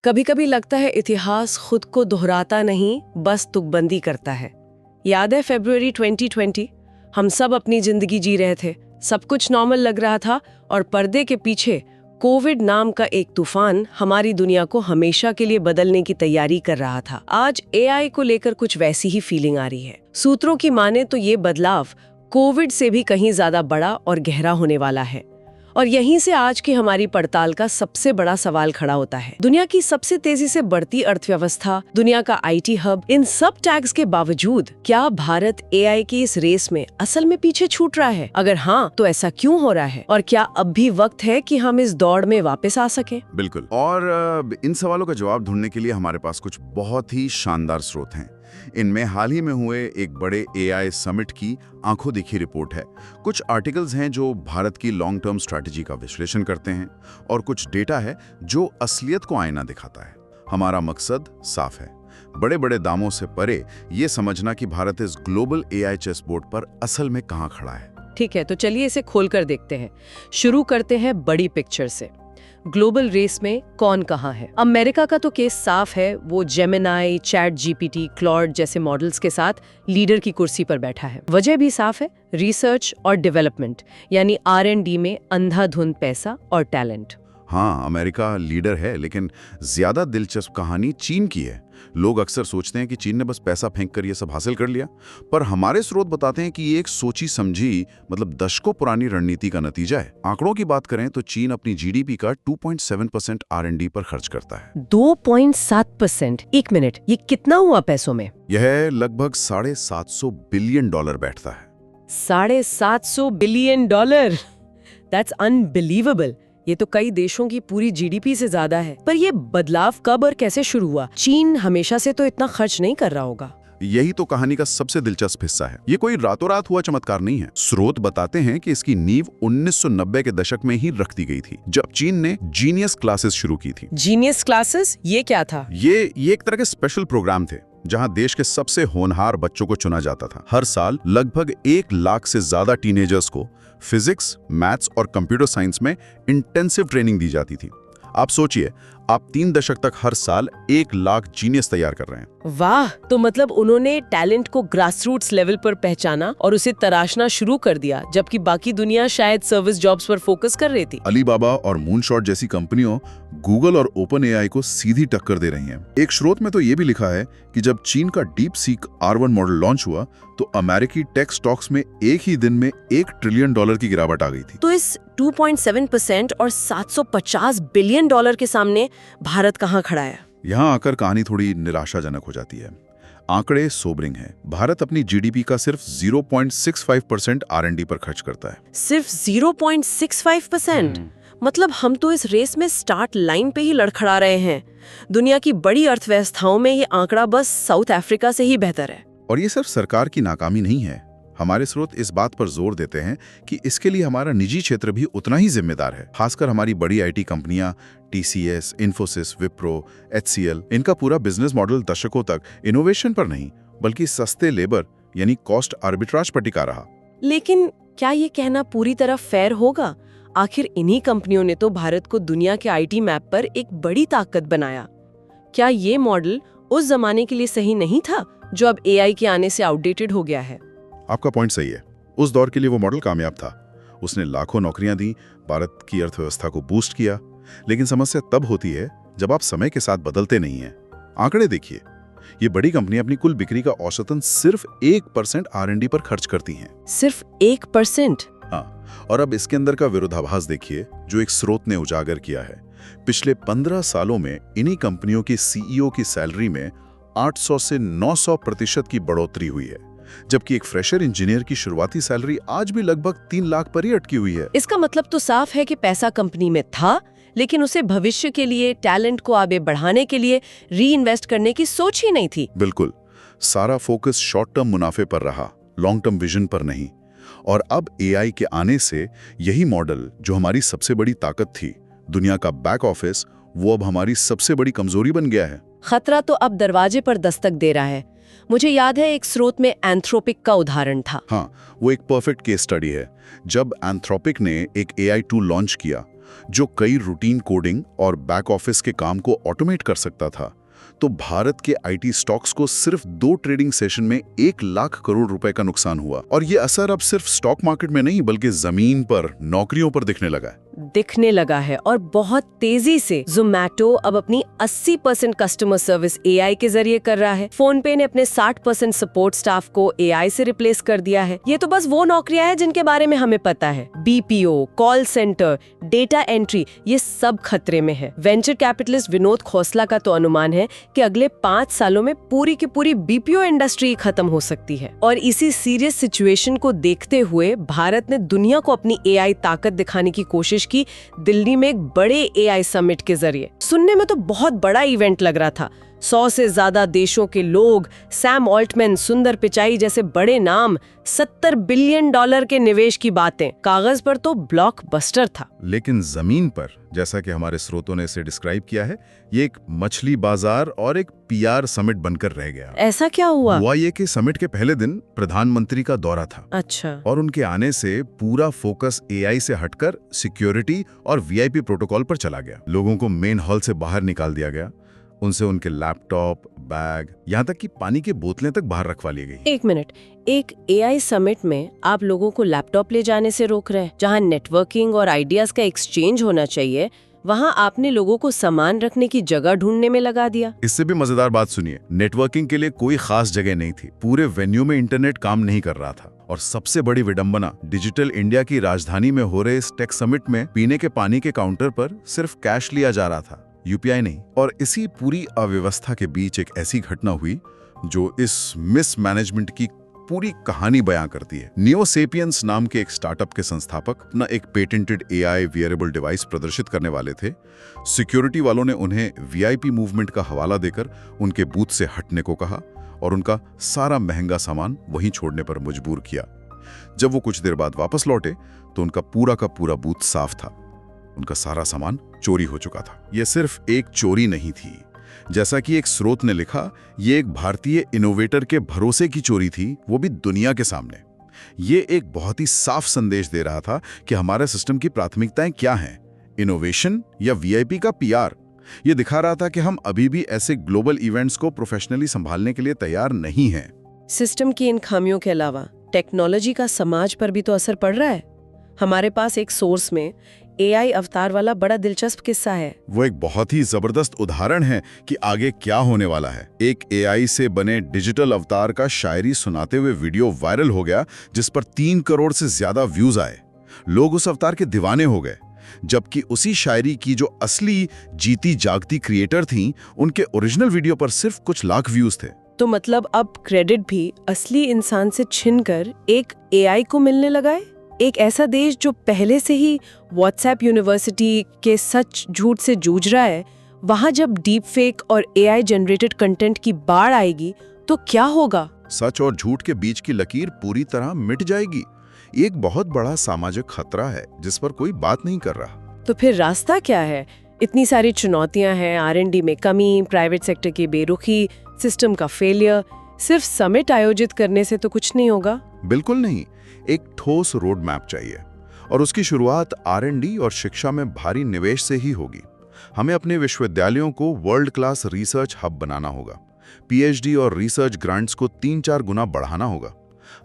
कभी कभी लगता है इतिहास खुद को दोहराता नहीं, बस तुकबंदी करता है। याद है फरवरी 2020? हम सब अपनी जिंदगी जी रहे थे, सब कुछ नॉर्मल लग रहा था और पर्दे के पीछे कोविड नाम का एक तूफान हमारी दुनिया को हमेशा के लिए बदलने की तैयारी कर रहा था। आज एआई को लेकर कुछ वैसी ही फीलिंग आ रही है। सूत्रों की माने तो ये बदलाव कोविड से भी कहीं ज्यादा बड़ा और गहरा होने वाला है। और यहीं से आज की हमारी पड़ताल का सबसे बड़ा सवाल खड़ा होता है। दुनिया की सबसे तेजी से बढ़ती अर्थव्यवस्था, दुनिया का आईटी हब, इन सब टैग्स के बावजूद क्या भारत एआई की इस रेस में असल में पीछे छूट रहा है? अगर हाँ, तो ऐसा क्यों हो रहा है? और क्या अब भी वक्त है कि हम इस दौड़ में वापस आ सकें? बिल्कुल। और इन सवालों का जवाब ढूंढने के लिए हमारे पास कुछ बहुत ही शानदार स्रोत हैं। इनमें हाल ही में हुए एक बड़े एआई समिट की आंखों देखी रिपोर्ट है, कुछ आर्टिकल्स हैं जो भारत की लॉन्ग टर्म स्ट्रैटेजी का विश्लेषण करते हैं, और कुछ डेटा है जो असलियत को आईना दिखाता है। हमारा मकसद साफ है, बड़े बड़े दामों से परे ये समझना कि भारत इस ग्लोबल एआई चेस बोर्ड पर असल में कहाँ खड़ा है। ठीक है, तो चलिए इसे खोलकर देखते हैं। शुरू करते हैं बड़ी पिक्चर से। ग्लोबल रेस में कौन कहाँ है? अमेरिका का तो केस साफ है, वो जेमिनाई, चैट जीपीटी, क्लॉड जैसे मॉडल्स के साथ लीडर की कुर्सी पर बैठा है। वजह भी साफ है, रिसर्च और डेवलपमेंट यानी R&D में अंधाधुंध पैसा और टैलेंट। हाँ, अमेरिका लीडर है, लेकिन ज्यादा दिलचस्प कहानी चीन की है। लोग अक्सर सोचते हैं कि चीन ने बस पैसा फेंक कर ये सब हासिल कर लिया, पर हमारे स्रोत बताते हैं कि ये एक सोची समझी, मतलब दशकों पुरानी रणनीति का नतीजा है। आंकड़ों की बात करें तो चीन अपनी जीडीपी का 2.7% R&D पर खर्च करता है। 2.7%? एक मिनट, ये कितना हुआ पैसों में? यह लगभग $750 बिलियन बैठता है। $750 बिलियन? That's unbelievable. ये तो कई देशों की पूरी जीडीपी से ज्यादा है। पर ये बदलाव कब और कैसे शुरू हुआ? चीन हमेशा से तो इतना खर्च नहीं कर रहा होगा। यही तो कहानी का सबसे दिलचस्प हिस्सा है। ये कोई रातों रात हुआ चमत्कार नहीं है। स्रोत बताते हैं कि इसकी नींव 1990 के दशक में ही रख दी गई थी, जब चीन ने जीनियस क्लासेस शुरू की थी। Genius classes? ये क्या था? ये एक तरह के स्पेशल प्रोग्राम थे जहां देश के सबसे होनहार बच्चों को चुना जाता था। हर साल लगभग 1 लाख से ज्यादा टीनेजर्स को फिजिक्स, मैथ्स और कंप्यूटर साइंस में इंटेंसिव ट्रेनिंग दी जाती थी। आप सोचिए, आप 3 दशक तक हर साल 1 लाख जीनियस तैयार कर रहे हैं। वाह! तो मतलब उन्होंने टैलेंट को ग्रासरूट्स लेवल पर पहचाना और उसे तराशना शुरू कर दिया, जबकि बाकी दुनिया शायद सर्विस जॉब्स पर फोकस कर रही थी। अलीबाबा और मूनशॉट जैसी कंपनियों गूगल और ओपन एआई को सीधी टक्कर दे रही हैं। एक स्रोत में तो ये भी लिखा है कि जब चीन का deep seek R1 model launch हुआ तो अमेरिकी टेक स्टॉक्स में एक ही दिन में $1 ट्रिलियन की गिरावट आ गई थी। तो इस 2.7% और $750 बिलियन के सामने भारत कहाँ खड़ा है? यहाँ आकर कहानी थोड़ी निराशाजनक हो जाती है। आंकड़े सोबरिंग हैं। भारत अपनी जीडीपी का सिर्फ 0.65% R&D पर खर्च करता है। सिर्फ 0.65%? मतलब हम तो इस रेस में स्टार्ट लाइन पे ही लड़खड़ा रहे हैं। दुनिया की बड़ी अर्थव्यवस्थाओं में ये आंकड़ा बस साउथ अफ्रीका से ही बेहतर है। और ये सिर्फ सरकार की नाकामी नहीं है। हमारे स्रोत इस बात पर जोर देते हैं कि इसके लिए हमारा निजी क्षेत्र भी उतना ही जिम्मेदार है। खासकर हमारी बड़ी आईटी कंपनियां TCS, इन्फोसिस, विप्रो, HCL, इनका पूरा बिजनेस मॉडल दशकों तक इनोवेशन पर नहीं बल्कि सस्ते लेबर यानी कॉस्ट आर्बिट्राज पर टिका रहा। लेकिन क्या ये कहना पूरी तरह फेयर होगा? आखिर इन्हीं कंपनियों ने तो भारत को दुनिया के आईटी मैप पर एक बड़ी ताकत बनाया। क्या ये मॉडल उस जमाने के लिए सही नहीं था जो अब एआई के आने से आउटडेटेड हो गया है? आपका पॉइंट सही है। उस दौर के लिए वो मॉडल कामयाब था। उसने लाखों नौकरियां दी, भारत की अर्थव्यवस्था को बूस्ट किया। लेकिन समस्या तब होती है जब आप समय के साथ बदलते नहीं हैं। आंकड़े देखिए, ये बड़ी कंपनियां अपनी कुल बिक्री का औसतन सिर्फ 1% R&D पर खर्च करती हैं। सिर्फ 1%? हाँ, और अब इसके अंदर का विरोधाभास देखिए जो एक स्रोत ने उजागर किया है। पिछले 15 सालों में इन्हीं कंपनियों की CEO की सैलरी में 800 से 900% की बढ़ोतरी हुई है, जबकि एक फ्रेशर इंजीनियर की शुरुआती सैलरी आज भी लगभग 3 लाख पर ही अटकी हुई है। इसका मतलब तो साफ है कि पैसा कंपनी में था, लेकिन उसे भविष्य के लिए, टैलेंट को आगे बढ़ाने के लिए री इन्वेस्ट करने की सोच ही नहीं थी। बिल्कुल, सारा फोकस शॉर्ट टर्म मुनाफे पर रहा, लॉन्ग टर्म विजन पर नहीं। और अब एआई के आने से यही मॉडल जो हमारी सबसे बड़ी ताकत थी, दुनिया का बैक ऑफिस, वो अब हमारी सबसे बड़ी कमजोरी बन गया है। खतरा तो अब दरवाजे पर दस्तक दे रहा है। मुझे याद है एक स्रोत में एंथ्रोपिक का उदाहरण था। हाँ, वो एक परफेक्ट केस स्टडी है। जब एंथ्रोपिक ने एक AI टूल लॉन्च किया जो कई रूटीन कोडिंग और बैक ऑफिस के काम को ऑटोमेट कर सकता था, तो भारत के आईटी स्टॉक्स को सिर्फ 2 ट्रेडिंग सेशन में 1 लाख करोड़ रुपए का नुकसान हुआ। और ये असर अब सिर्फ स्टॉक मार्केट में नहीं बल्कि जमीन पर, नौकरियों पर दिखने लगा है और बहुत तेजी से। ज़ोमैटो अब अपनी 80% कस्टमर सर्विस एआई के जरिए कर रहा है। फोन पे ने अपने 60% सपोर्ट स्टाफ को एआई से रिप्लेस कर दिया है। ये तो बस वो नौकरियां हैं जिनके बारे में हमें पता है। BPO, call centre, data entry, ये सब खतरे में है। वेंचर कैपिटलिस्ट विनोद खोसला का तो अनुमान है कि अगले 5 सालों में पूरी की पूरी बीपीओ इंडस्ट्री खत्म हो सकती है। और इसी सीरियस सिचुएशन को देखते हुए भारत ने दुनिया को अपनी एआई ताकत दिखाने की कोशिश की, दिल्ली में एक बड़े एआई समिट के जरिए। सुनने में तो बहुत बड़ा इवेंट लग रहा था। 100 से ज्यादा देशों के लोग, सैम ऑल्टमैन, सुंदर पिचाई जैसे बड़े नाम, $70 बिलियन के निवेश की बातें। कागज पर तो ब्लॉकबस्टर था, लेकिन जमीन पर, जैसा कि हमारे स्रोतों ने इसे डिस्क्राइब किया है, ये एक मछली बाजार और एक पीआर समिट बनकर रह गया। ऐसा क्या हुआ ये कि समिट के पहले दिन प्रधानमंत्री का दौरा था। अच्छा। और उनके आने से पूरा फोकस एआई से हटकर सिक्योरिटी और वीआईपी प्रोटोकॉल पर चला गया। लोगों को मेन हॉल से बाहर निकाल दिया गया, उनसे उनके लैपटॉप, बैग, यहाँ तक कि पानी की बोतलें तक बाहर रखवा ली गई। एक मिनट, एक एआई समिट में आप लोगों को लैपटॉप ले जाने से रोक रहे हैं? जहाँ नेटवर्किंग और आइडियाज का एक्सचेंज होना चाहिए, वहाँ आपने लोगों को सामान रखने की जगह ढूंढने में लगा दिया। इससे भी मजेदार बात सुनिए, नेटवर्किंग के लिए कोई खास जगह नहीं थी। पूरे वेन्यू में इंटरनेट काम नहीं कर रहा था। और सबसे बड़ी विडंबना, डिजिटल इंडिया की राजधानी में हो रहे इस टेक समिट में पीने के पानी के काउंटर पर सिर्फ कैश लिया जा रहा था, यूपीआई नहीं। और इसी पूरी अव्यवस्था के बीच एक ऐसी घटना हुई जो इस मिसमैनेजमेंट की पूरी कहानी बयां करती है। नियोसेपियंस नाम के एक स्टार्टअप के संस्थापक अपना एक पेटेंटेड एआई वियरेबल डिवाइस प्रदर्शित करने वाले थे। सिक्योरिटी वालों ने उन्हें वीआईपी मूवमेंट का हवाला देकर उनके बूथ से हटने को कहा और उनका सारा महंगा सामान वहीं छोड़ने पर मजबूर किया। जब वो कुछ देर बाद वापस लौटे तो उनका पूरा का पूरा बूथ साफ था। उनका सारा सामान चोरी हो चुका था। यह सिर्फ एक चोरी नहीं थी, जैसा कि एक स्रोत ने लिखा, ये एक भारतीय इनोवेटर के भरोसे की चोरी थी, वो भी दुनिया के सामने। ये एक बहुत ही साफ संदेश दे रहा था कि हमारे सिस्टम की प्राथमिकताएं क्या हैं, इनोवेशन या वीआईपी का पीआर। ये दिखा रहा था कि हम अभी भी ऐसे ग्लोबल इवेंट्स को प्रोफेशनली संभालने के लिए तैयार नहीं हैं। सिस्टम की इन खामियों के अलावा टेक्नोलॉजी का समाज पर भी तो असर पड़ रहा है। हमारे पास एक सोर्स में एआई अवतार वाला बड़ा दिलचस्प किस्सा है। वो एक बहुत ही जबरदस्त उदाहरण है कि आगे क्या होने वाला है। एक एआई से बने डिजिटल अवतार का शायरी सुनाते हुए वीडियो वायरल हो गया, जिस पर 3 करोड़ से ज्यादा व्यूज आए। लोग उस अवतार के दीवाने हो गए, जबकि उसी शायरी की जो असली जीती जागती क्रिएटर थीं, उनके ओरिजिनल वीडियो पर सिर्फ कुछ लाख व्यूज थे। तो मतलब अब क्रेडिट भी असली इंसान से छिनकर एक एआई को मिलने लगा है। एक ऐसा देश जो पहले से ही व्हाट्सएप यूनिवर्सिटी के सच झूठ से जूझ रहा है, वहां जब डीप फेक और एआई जनरेटेड कंटेंट की बाढ़ आएगी तो क्या होगा? सच और झूठ के बीच की लकीर पूरी तरह मिट जाएगी। एक बहुत बड़ा सामाजिक खतरा है जिस पर कोई बात नहीं कर रहा। तो फिर रास्ता क्या है? इतनी सारी चुनौतियां हैं, आर&डी में कमी, प्राइवेट सेक्टर की बेरुखी, सिस्टम का फेलियर। सिर्फ समिट आयोजित करने से तो कुछ नहीं होगा। बिल्कुल नहीं, एक ठोस रोड मैप चाहिए और उसकी शुरुआत आर&डी और शिक्षा में भारी निवेश से ही होगी। हमें अपने विश्वविद्यालयों को वर्ल्ड क्लास रिसर्च हब बनाना होगा। पीएचडी और रिसर्च ग्रांट्स को 3-4 गुना बढ़ाना होगा।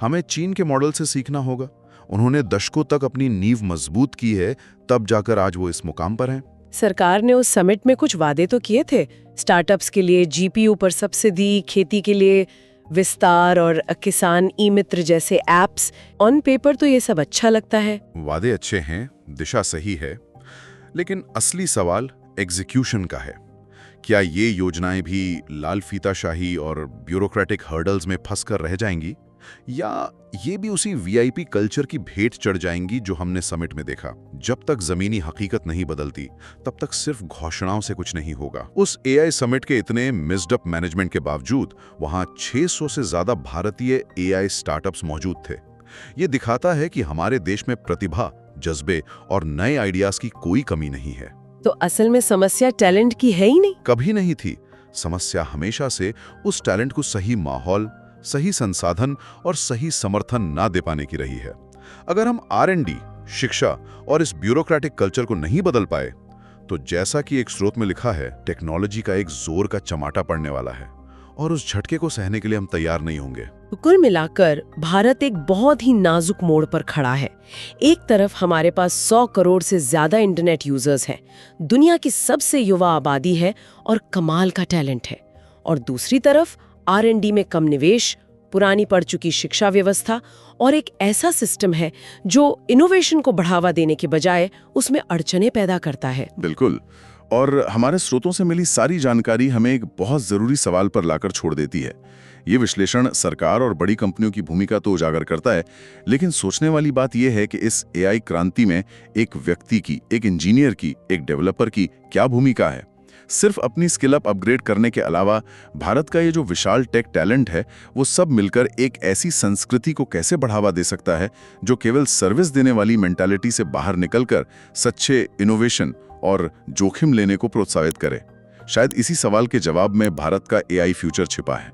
हमें चीन के मॉडल से सीखना होगा। उन्होंने दशकों तक अपनी नींव मजबूत की है, तब जाकर आज वो इस मुकाम पर हैं। सरकार ने उस समिट में कुछ वादे तो किए थे, स्टार्टअप्स के लिए जीपीयू पर सब्सिडी, खेती के लिए विस्तार और किसान ई मित्र जैसे एप्स। ऑन पेपर तो ये सब अच्छा लगता है। वादे अच्छे हैं, दिशा सही है, लेकिन असली सवाल एग्जीक्यूशन का है। क्या ये योजनाएं भी लाल फीताशाही और ब्यूरोक्रेटिक हर्डल्स में फंसकर रह जाएंगी, या ये भी उसी वीआईपी कल्चर की भेंट चढ़ जाएंगी जो हमने समिट में देखा? जब तक जमीनी हकीकत नहीं बदलती, तब तक सिर्फ घोषणाओं से कुछ नहीं होगा। उस एआई समिट के इतने मिस्ड अप मैनेजमेंट के बावजूद वहां 600 से ज्यादा भारतीय एआई स्टार्टअप्स मौजूद थे। ये दिखाता है कि हमारे देश में प्रतिभा, जज्बे और नए आइडियाज की कोई कमी नहीं है। तो असल में समस्या टैलेंट की है ही नहीं? कभी नहीं थी। समस्या हमेशा से उस टैलेंट को सही माहौल, सही संसाधन और सही समर्थन ना दे पाने की रही है। अगर हम आर&डी शिक्षा और इस ब्यूरोक्रेटिक कल्चर को नहीं बदल पाए, तो जैसा कि एक स्रोत में लिखा है, टेक्नोलॉजी का एक जोर का चमाटा पड़ने वाला है और उस झटके को सहने के लिए हम तैयार नहीं होंगे। तो कुल मिलाकर भारत एक बहुत ही नाजुक मोड़ पर खड़ा है। एक तरफ हमारे पास 100 करोड़ से ज्यादा इंटरनेट यूजर्स हैं, दुनिया की सबसे युवा आबादी है और कमाल का टैलेंट है, और दूसरी तरफ R&D में कम निवेश, पुरानी पड़ चुकी शिक्षा व्यवस्था और एक ऐसा सिस्टम है जो इनोवेशन को बढ़ावा देने के बजाय उसमें अड़चनें पैदा करता है। बिल्कुल, और हमारे स्रोतों से मिली सारी जानकारी हमें एक बहुत जरूरी सवाल पर लाकर छोड़ देती है। ये विश्लेषण सरकार और बड़ी कंपनियों की भूमिका तो उजागर करता है, लेकिन सोचने वाली बात यह है कि इस AI क्रांति में एक व्यक्ति की, एक इंजीनियर की, एक डेवलपर की क्या भूमिका है। सिर्फ अपनी स्किल अप अपग्रेड करने के अलावा भारत का ये जो विशाल टेक टैलेंट है, वो सब मिलकर एक ऐसी संस्कृति को कैसे बढ़ावा दे सकता है जो केवल सर्विस देने वाली मेंटालिटी से बाहर निकलकर सच्चे इनोवेशन और जोखिम लेने को प्रोत्साहित करे। शायद इसी सवाल के जवाब में भारत का AI फ्यूचर छिपा है।